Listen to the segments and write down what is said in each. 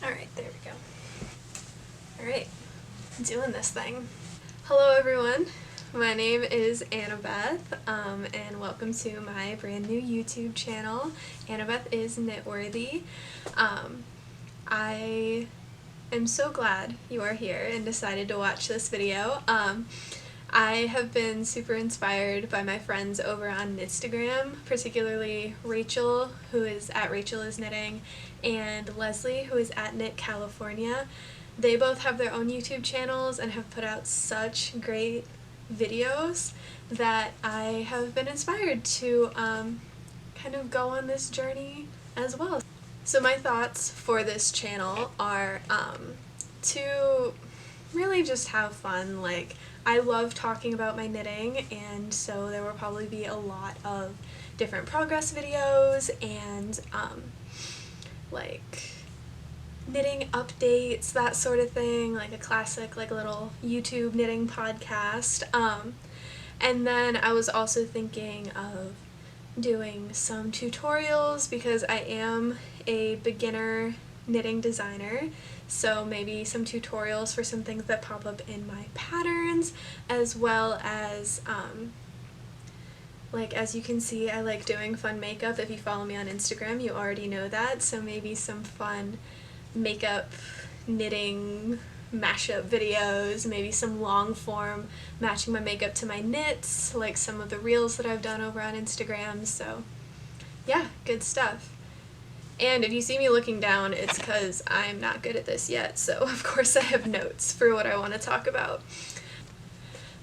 Alright, there we go. Alright, doing this thing. Hello everyone, my name is Annabeth, and welcome to my brand new YouTube channel. Annabeth is Knitworthy. I am so glad you are here and decided to watch this video. I have been super inspired by my friends over on Instagram, particularly Rachel, who is at Rachel is Knitting, and Leslie, who is at Knit California. They both have their own YouTube channels and have put out such great videos that I have been inspired to kind of go on this journey as well. So my thoughts for this channel are to really just have fun. Like, I love talking about my knitting, and so there will probably be a lot of different progress videos and like knitting updates, that sort of thing, like a classic like little YouTube knitting podcast. And then I was also thinking of doing some tutorials because I am a beginner knitting designer, so maybe some tutorials for some things that pop up in my patterns, as well as like, as you can see, I like doing fun makeup. If you follow me on Instagram, you already know that, so maybe some fun makeup knitting mashup videos, maybe some long form matching my makeup to my knits, like some of the reels that I've done over on Instagram. So yeah, good stuff. And if you see me looking down, it's because I'm not good at this yet, so of course I have notes for what I want to talk about.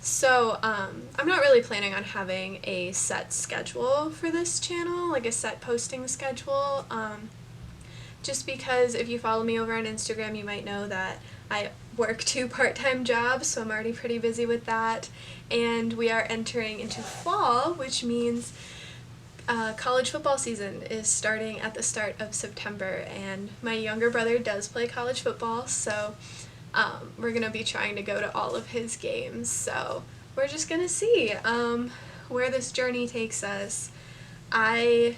So I'm not really planning on having a set schedule for this channel, like a set posting schedule, just because if you follow me over on Instagram, you might know that I work 2 part-time jobs, so I'm already pretty busy with that, and we are entering into fall, which means college football season is starting at the start of September, and my younger brother does play college football, so we're going to be trying to go to all of his games, so we're just going to see where this journey takes us. I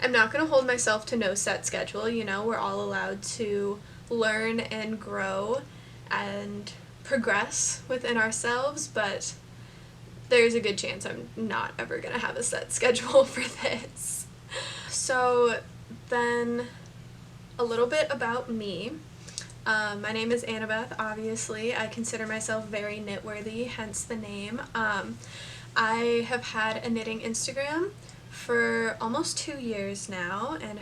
am not going to hold myself to no set schedule. You know, we're all allowed to learn and grow and progress within ourselves, but there's a good chance I'm not ever going to have a set schedule for this. So then a little bit about me. My name is Annabeth, obviously. I consider myself very knitworthy, hence the name. I have had a knitting Instagram for almost 2 years now, and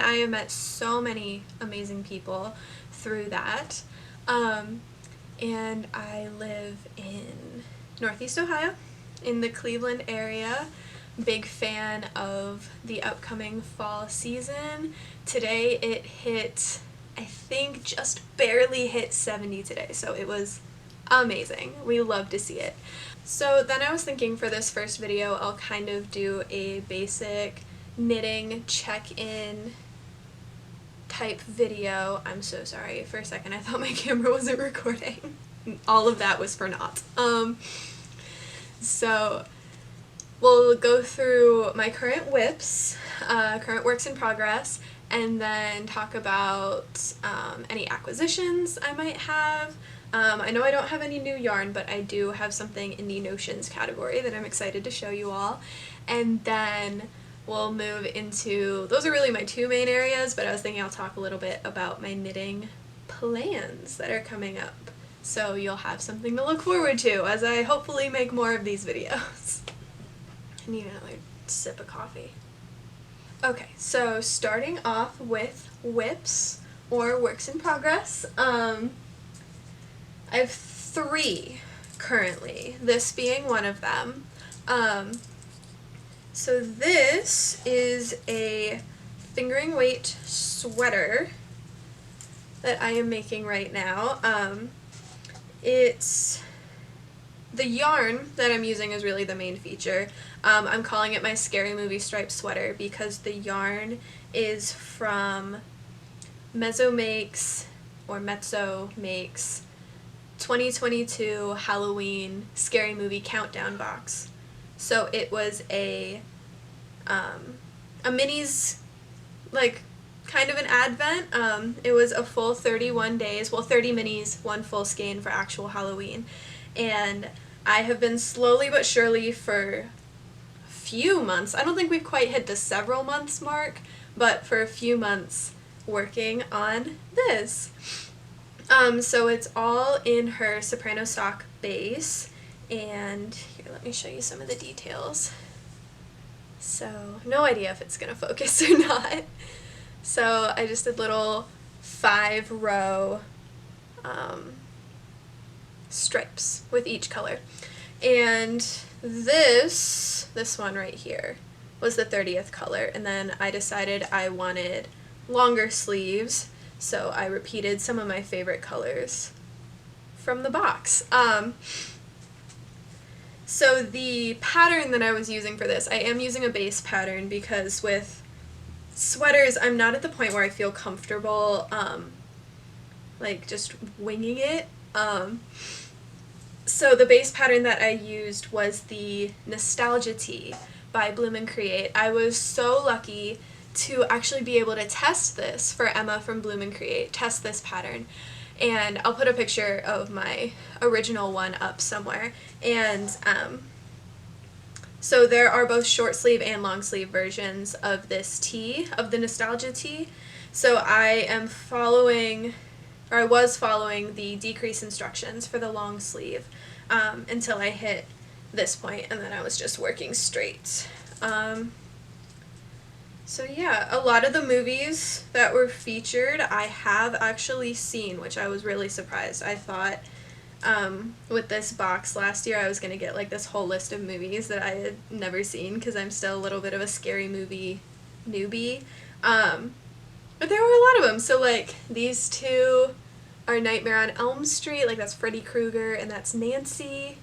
I have met so many amazing people through that. And I live in Northeast Ohio, in the Cleveland area. Big fan of the upcoming fall season. Today it hit, I think, just barely hit 70 today, so it was amazing. We love to see it. So then I was thinking for this first video I'll kind of do a basic knitting check-in type video. I'm so sorry, for a second I thought my camera wasn't recording. All of that was for naught. So we'll go through my current WIPs, current works in progress, and then talk about any acquisitions I might have. I know I don't have any new yarn, but I do have something in the notions category that I'm excited to show you all. And then we'll move into, those are really my 2 main areas, but I was thinking I'll talk a little bit about my knitting plans that are coming up. So you'll have something to look forward to as I hopefully make more of these videos. I need another sip of coffee. Okay, so starting off with WIPs, or works in progress. I have 3 currently, this being one of them. So this is a fingering weight sweater that I am making right now. The yarn that I'm using is really the main feature. I'm calling it my Scary Movie striped sweater because the yarn is from Mezzo makes 2022 Halloween Scary Movie countdown box. So it was a minis, like, kind of an advent. It was a full 31 days, well 30 minis, one full skein for actual Halloween. And I have been slowly but surely for a few months, I don't think we've quite hit the several months mark, but for a few months working on this. So it's all in her soprano sock base, and here, let me show you some of the details. So, no idea if it's going to focus or not. So I just did little 5-row stripes with each color. And this one right here was the 30th color, and then I decided I wanted longer sleeves, so I repeated some of my favorite colors from the box. So the pattern that I was using for this, I am using a base pattern because with sweaters I'm not at the point where I feel comfortable like just winging it. So the base pattern that I used was the Nostalgia Tee by Bloom and Create. I was so lucky to actually be able to test this for Emma from Bloom and Create, test this pattern. And I'll put a picture of my original one up somewhere. And so there are both short sleeve and long sleeve versions of this tee, of the Nostalgia Tee. So I am following, or I was following the decrease instructions for the long sleeve until I hit this point, and then I was just working straight. So yeah, a lot of the movies that were featured I have actually seen, which I was really surprised. I thought with this box last year I was going to get like this whole list of movies that I had never seen because I'm still a little bit of a scary movie newbie. But there were a lot of them. So like these two are Nightmare on Elm Street, like that's Freddy Krueger, and that's Nancy?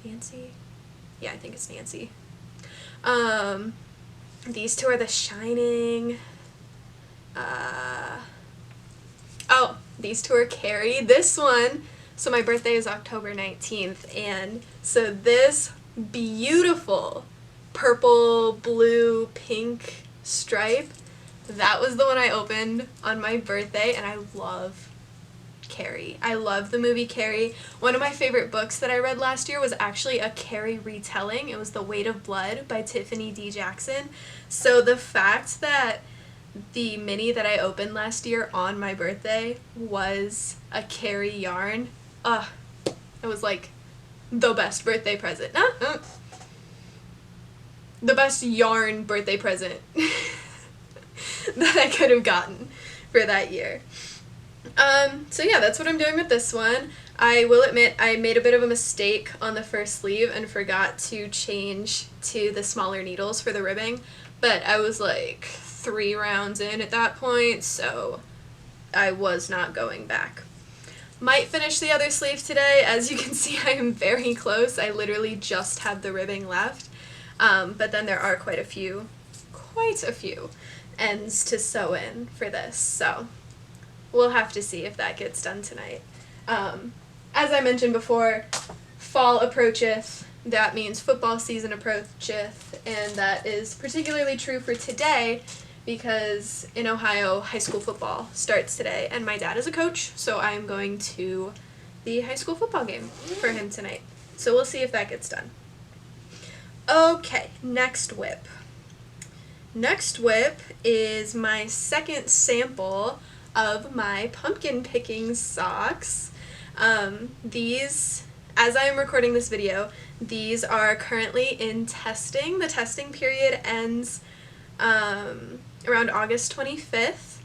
Yeah, I think it's Nancy. These two are The Shining. Oh, these two are Carrie. This one, so my birthday is October 19th, and so this beautiful purple, blue, pink stripe, that was the one I opened on my birthday, and I love Carrie. I love the movie Carrie. One of my favorite books that I read last year was actually a Carrie retelling. It was The Weight of Blood by Tiffany D. Jackson. So the fact that the mini that I opened last year on my birthday was a Carrie yarn, it was like the best birthday present. The best yarn birthday present that I could have gotten for that year. So yeah, that's what I'm doing with this one. I will admit I made a bit of a mistake on the first sleeve and forgot to change to the smaller needles for the ribbing, but I was like 3 rounds in at that point, so I was not going back. Might finish the other sleeve today. As you can see, I am very close. I literally just have the ribbing left, but then there are quite a few ends to sew in for this, so we'll have to see if that gets done tonight. As I mentioned before, fall approacheth. That means football season approacheth, and that is particularly true for today because in Ohio, high school football starts today, and my dad is a coach, so I'm going to the high school football game for him tonight. So we'll see if that gets done. Okay, next whip. Next whip is my second sample of my pumpkin picking socks. These, as I am recording this video, these are currently in testing. The testing period ends around August 25th,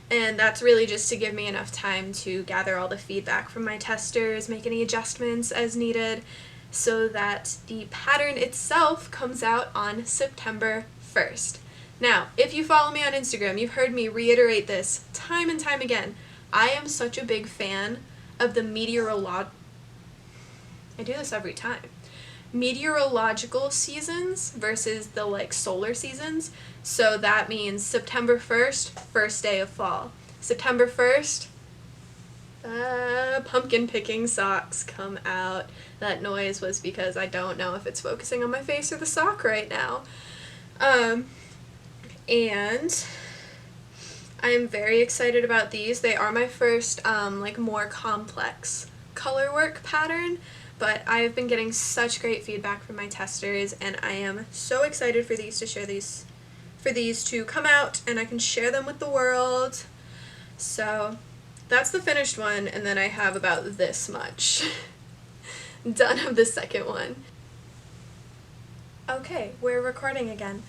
and that's really just to give me enough time to gather all the feedback from my testers, make any adjustments as needed, so that the pattern itself comes out on September 1st. Now, if you follow me on Instagram, you've heard me reiterate this time and time again. I am such a big fan of the I do this every time. Meteorological seasons versus the like solar seasons. So that means September 1st, first day of fall. September 1st, pumpkin picking socks come out. That noise was because I don't know if it's focusing on my face or the sock right now. And I am very excited about these. They are my first like more complex color work pattern, but I've been getting such great feedback from my testers, and I am so excited for these to come out and I can share them with the world. So that's the finished one, and then I have about this much done of the second one. Okay, we're recording again.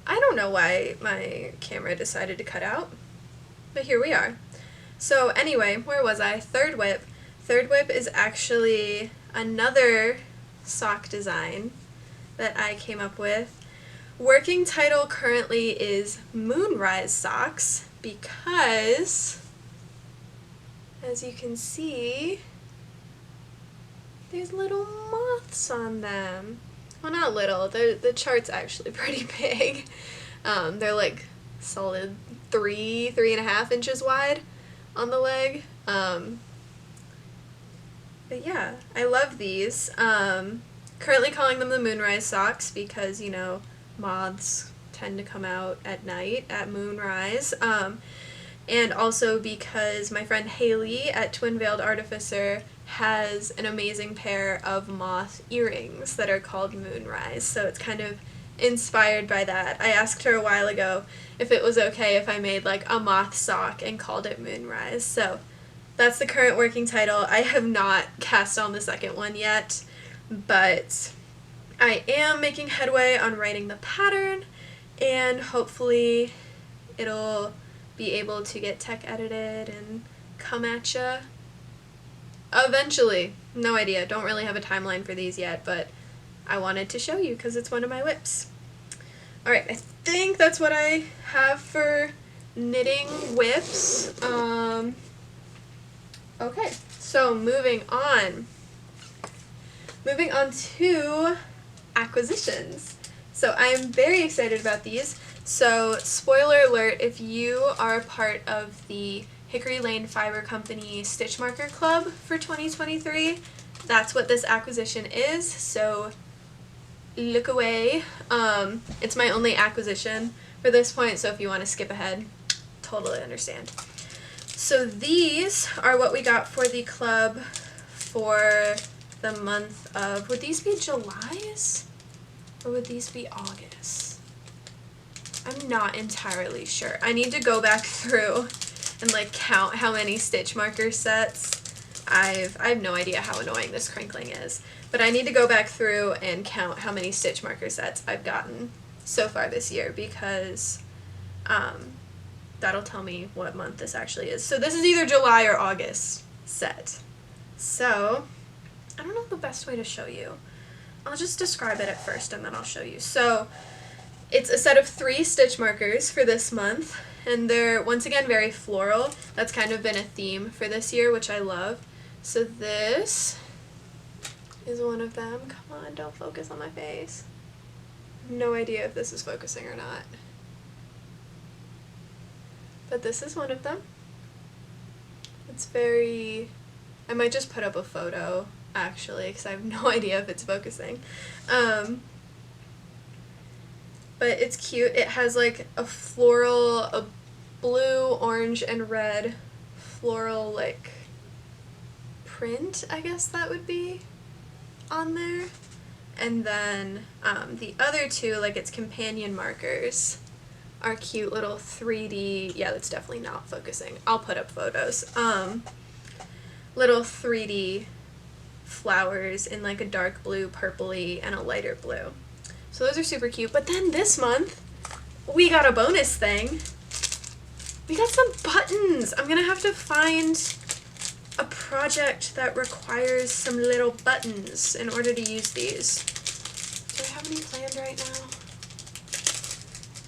I don't know why my camera decided to cut out, but here we are. So anyway, where was I? Third whip. Third whip is actually another sock design that I came up with. Working title currently is Moonrise Socks because, as you can see, there's little moths on them. Well, not little. The chart's actually pretty big. They're like solid 3.5 inches wide on the leg. But yeah, I love these. Currently calling them the Moonrise Socks because, you know, moths tend to come out at night at moonrise. And also because my friend Haley at Twin Veiled Artificer has an amazing pair of moth earrings that are called Moonrise, so it's kind of inspired by that. I asked her a while ago if it was okay if I made like a moth sock and called it Moonrise, so that's the current working title. I have not cast on the second one yet, but I am making headway on writing the pattern, and hopefully it'll be able to get tech edited and come at ya eventually. No idea. Don't really have a timeline for these yet, but I wanted to show you because it's one of my whips. Alright, I think that's what I have for knitting whips. Okay, so moving on. Moving on to acquisitions. So I'm very excited about these. So spoiler alert, if you are a part of the Hickory Lane Fiber Company Stitch Marker Club for 2023, that's what this acquisition is, so look away. It's my only acquisition for this point, so if you want to skip ahead, totally understand. So these are what we got for the club for the month of, would these be July's? Or would these be August? I'm not entirely sure. I need to go back through and like count how many stitch marker sets. I have no idea how annoying this crinkling is, but I need to go back through and count how many stitch marker sets I've gotten so far this year, because that'll tell me what month this actually is. So this is either July or August set. So I don't know the best way to show you. I'll just describe it at first and then I'll show you. So it's a set of 3 stitch markers for this month, and they're once again very floral. That's kind of been a theme for this year, which I love. So this is one of them. Come on, don't focus on my face. No idea if this is focusing or not. But this is one of them. It's very, I might just put up a photo actually, because I have no idea if it's focusing. But it's cute. It has like a floral, a blue, orange, and red floral like print, I guess that would be, on there. And then the other 2, like its companion markers, are cute little 3D, yeah, that's definitely not focusing. I'll put up photos. Little 3D flowers in like a dark blue, purpley, and a lighter blue. So those are super cute. But then this month, we got a bonus thing. We got some buttons. I'm gonna have to find a project that requires some little buttons in order to use these. Do I have any planned right now?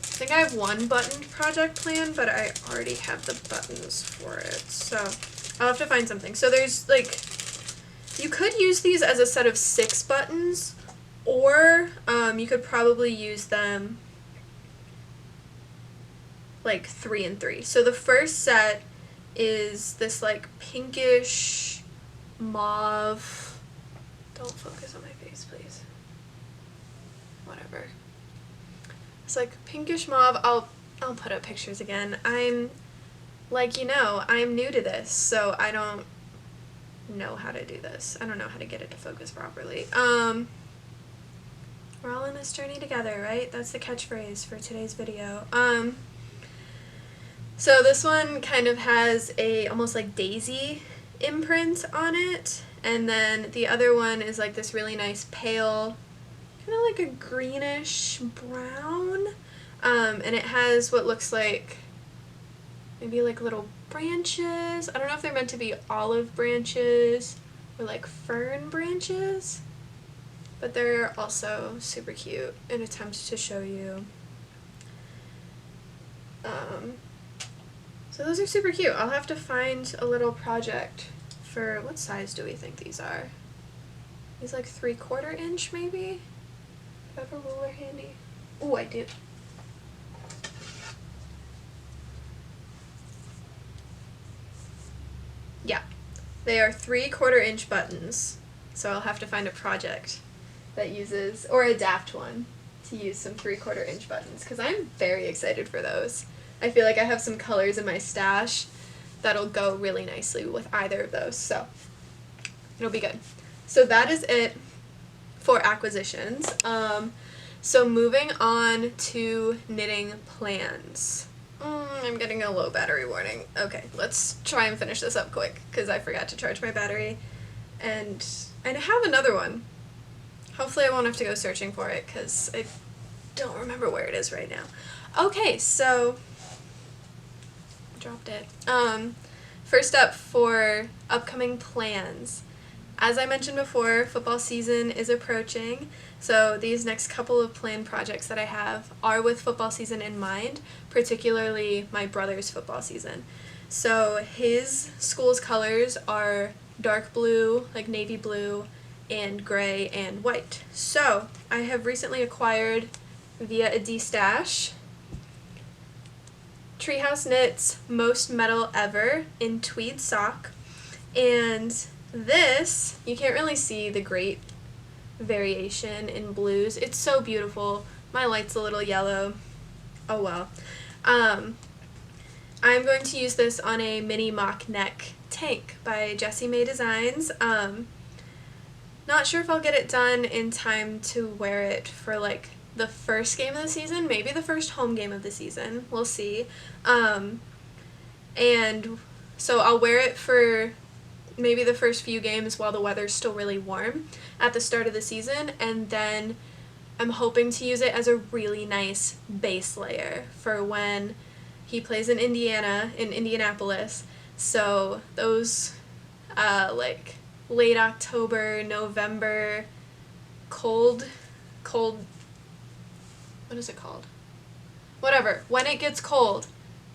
I think I have one buttoned project planned, but I already have the buttons for it. So I'll have to find something. So there's like, you could use these as a set of 6 buttons, or you could probably use them like 3 and 3. So the first set is this like pinkish mauve, don't focus on my face please, whatever. It's like pinkish mauve. I'll put up pictures again. I'm like, you know, I'm new to this, so I don't know how to do this. I don't know how to get it to focus properly. We're all in this journey together, right? That's the catchphrase for today's video. So this one kind of has a almost like daisy imprint on it, and then the other one is like this really nice pale, kind of like a greenish brown, and it has what looks like maybe like little branches. I don't know if they're meant to be olive branches or like fern branches, but they're also super cute. An attempt to show you. So those are super cute. I'll have to find a little project for, what size do we think these are? These like 3/4 inch maybe? Do I have a ruler handy? Oh, I do. Yeah, they are 3/4 inch buttons. So I'll have to find a project that uses, or adapt one to use some 3/4 inch buttons, because I'm very excited for those. I feel like I have some colors in my stash that'll go really nicely with either of those, so it'll be good. So that is it for acquisitions. So moving on to knitting plans. I'm getting a low battery warning. Okay, let's try and finish this up quick, because I forgot to charge my battery, and I have another one. Hopefully I won't have to go searching for it, because I don't remember where it is right now. Okay, so dropped it. First up, for upcoming plans. As I mentioned before, football season is approaching, so these next couple of planned projects that I have are with football season in mind, particularly my brother's football season. So his school's colors are dark blue, like navy blue, and gray and white. So I have recently acquired via a D-stash Treehouse Knits Most Metal Ever in tweed sock, and this, you can't really see the great variation in blues. It's so beautiful. My light's a little yellow. Oh well. I'm going to use this on a mini mock neck tank by Jessie Designs. Not sure if I'll get it done in time to wear it for like the first game of the season, maybe the first home game of the season. We'll see. And so I'll wear it for maybe the first few games while the weather's still really warm at the start of the season, and then I'm hoping to use it as a really nice base layer for when he plays in Indianapolis. So those like late October, November, cold, what is it called? Whatever. When it gets cold,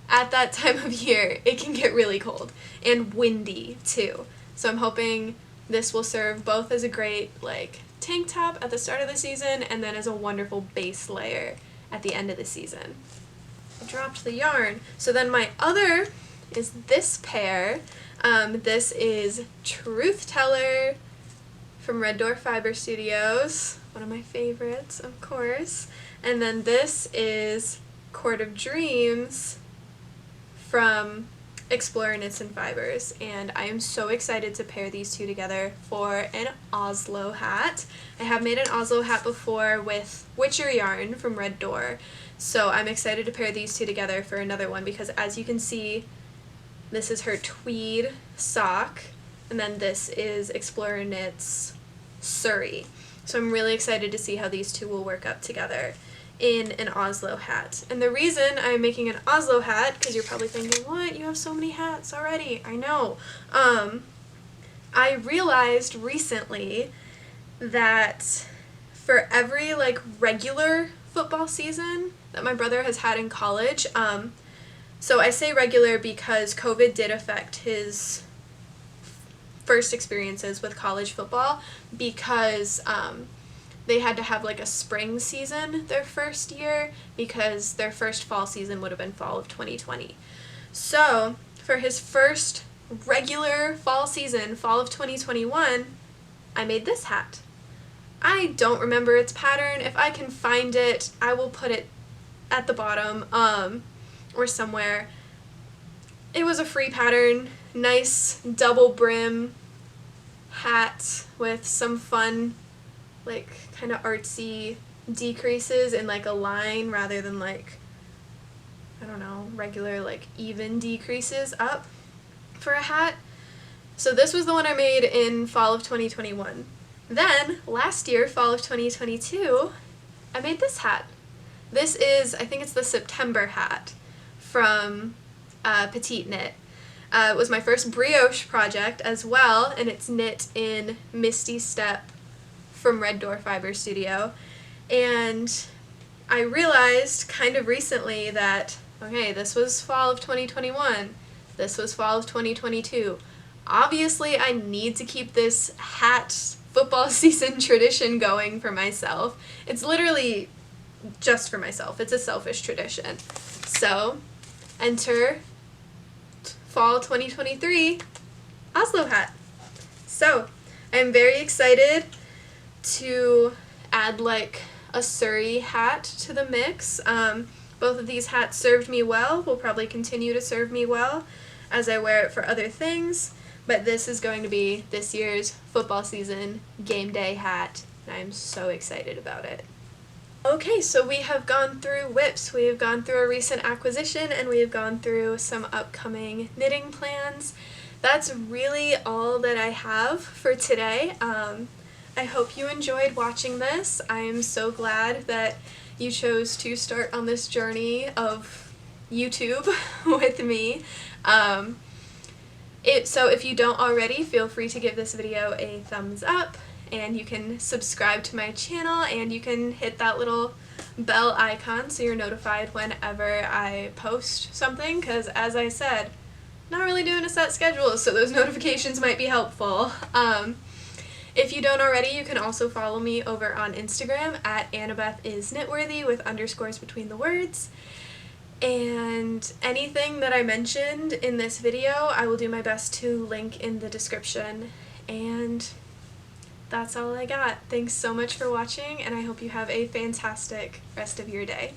at that time of year, it can get really cold and windy too. So I'm hoping this will serve both as a great like tank top at the start of the season and then as a wonderful base layer at the end of the season. I dropped the yarn. So then my other is this pair. This is Truth Teller from Red Door Fiber Studios, one of my favorites, of course. And then this is Court of Dreams from Explorer Knits and Fibers, and I am so excited to pair these two together for an Oslo hat. I have made an Oslo hat before with Witcher yarn from Red Door, so I'm excited to pair these two together for another one, because as you can see, this is her tweed sock, and then this is Explorer Knits Suri. So I'm really excited to see how these two will work up together in an Oslo hat. And the reason I'm making an Oslo hat, because you're probably thinking, what, you have so many hats already. I know. I realized recently that for every like regular football season that my brother has had in college, so I say regular because COVID did affect his first experiences with college football, because they had to have like a spring season their first year, because their first fall season would have been fall of 2020. So for his first regular fall season, fall of 2021, I made this hat. I don't remember its pattern. If I can find it, I will put it at the bottom or somewhere. it was a free pattern, nice double brim hat with some fun, like, kind of artsy decreases in like a line rather than like, I don't know, regular like even decreases up for a hat. So this was the one I made in fall of 2021. Then last year, fall of 2022, I made this hat. This is, I think it's the September hat from Petite knit. It was my first brioche project as well, and it's knit in Misty Step from Red Door Fiber Studio. And I realized kind of recently that, okay, this was fall of 2021, this was fall of 2022. Obviously, I need to keep this hat football season tradition going for myself. It's literally just for myself. It's a selfish tradition. So, enter fall 2023 Oslo hat. So, I'm very excited to add like a Suri hat to the mix. Both of these hats served me well, will probably continue to serve me well as I wear it for other things, but this is going to be this year's football season game day hat, and I'm so excited about it. Okay, so we have gone through whips, we have gone through a recent acquisition, and we have gone through some upcoming knitting plans. That's really all that I have for today. I hope you enjoyed watching this. I am so glad that you chose to start on this journey of YouTube with me. So if you don't already, feel free to give this video a thumbs up, and you can subscribe to my channel, and you can hit that little bell icon so you're notified whenever I post something, because as I said, not really doing a set schedule, so those notifications might be helpful. If you don't already, you can also follow me over on Instagram at annabethkntwrthy with underscores between the words. And anything that I mentioned in this video, I will do my best to link in the description. And that's all I got. Thanks so much for watching, and I hope you have a fantastic rest of your day.